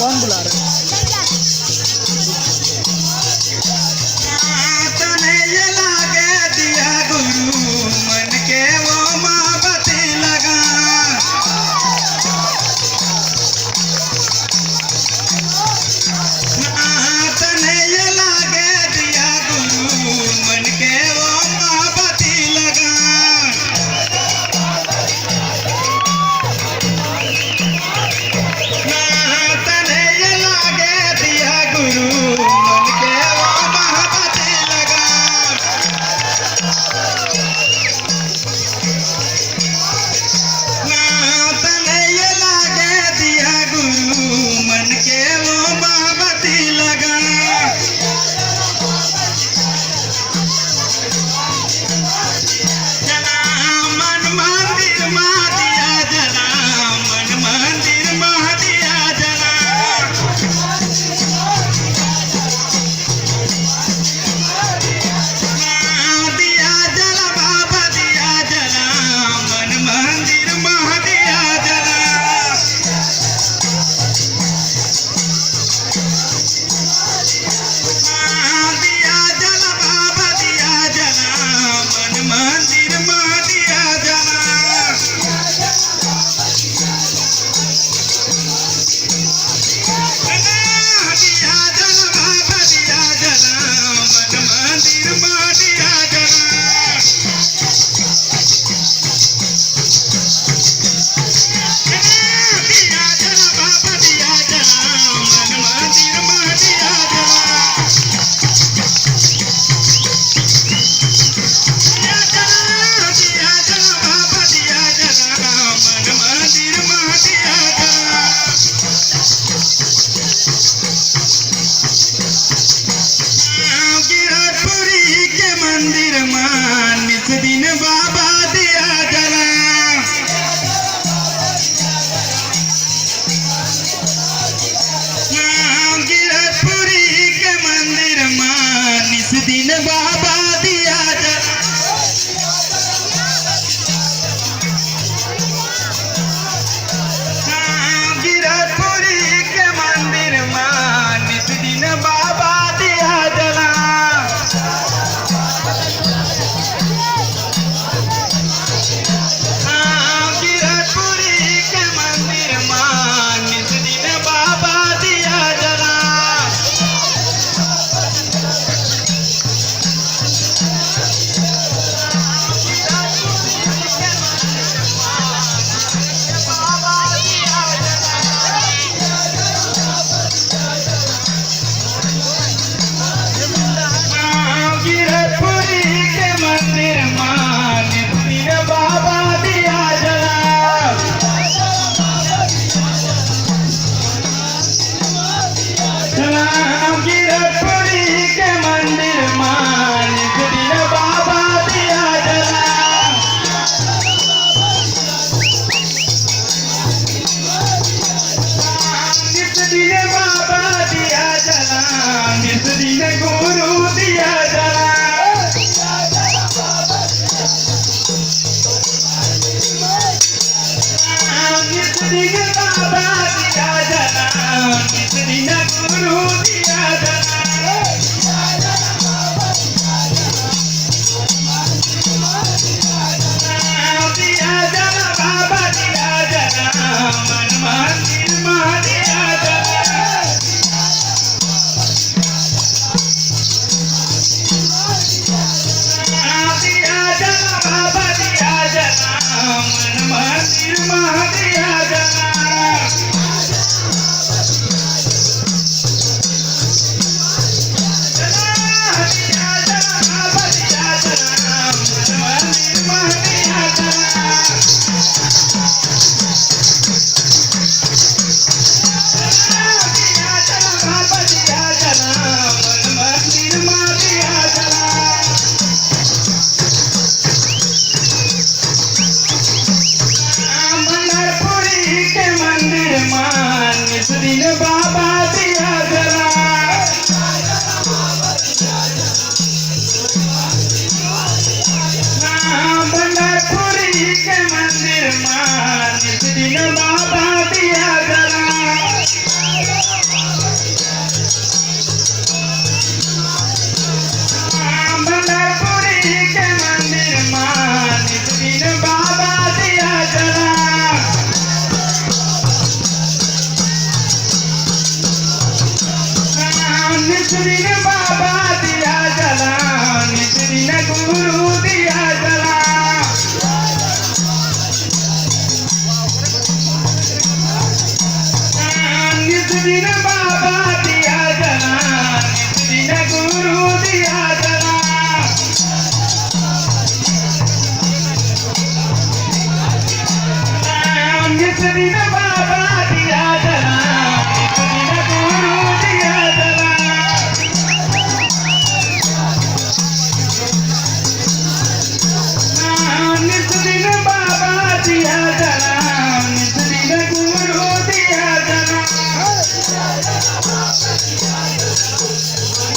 कौन बुला रहे हैं? तने ये लागे दिया गुरु मन के वो मोहब्बती लगा। तने ये लागे दिया गुरु मन के वो मोहब्बती लगा। तने ये लागे दिया गुरु मन के वो मोहब्बती लगा। तने ये लागे दिया गुरु मन के वो मोहब्बती लगा। जला मन मंदिर मां दिया जला मन मंदिर मां दिया जला। दिया जला बाबा दिया जला मन मंदिर मां दिया जला। दिया जला बाबा दिया जला मन मंदिर मां दिया जला। दिया जला बाबा दिया जला मन मंदिर मां दिया जला। दिया जला बाबा दिया जला मन मंदिर मां दिया जला। दिया जला बाबा दिया जला मन मंदिर मां दिया जला। गिरधपुरी के मंदिर मां नित दिन बाबा दिया जला। गिरधपुरी के मंदिर मां नित दिन बाबा दिया जला। गिरधपुरी के मंदिर मां नित दिन बाबा दिया जला। गिरधपुरी के मंदिर मां नित दिन बाबा दिया जला। गिरधपुरी के मंदिर मां नित दिन बाबा दिया जला। गिरधपुरी के मंदिर मां नित दिन बाबा दिया जला। नित दिन बाबा दिया जला नित दिन गुरु दिया जला। नित दिन बाबा दिया जला नित दिन गुरु दिया जला। दिया जला बाबा दिया जला मन मंदिर मां दिया जला। दिया जला बाबा दिया जला मन मंदिर मां दिया जला। दिया जला बाबा दिया जला मन मंदिर मां दिया जला। दिया जला बाबा दिया जला मन मंदिर मां दिया जला। मंगलपुरी के मंदिर मां नित दिन बाबा दिया जला। मंगलपुरी के मंदिर मां नित दिन बाबा दिया जला। नित दिन बाबा दिया जला, नित दिन गुरु दिया जला।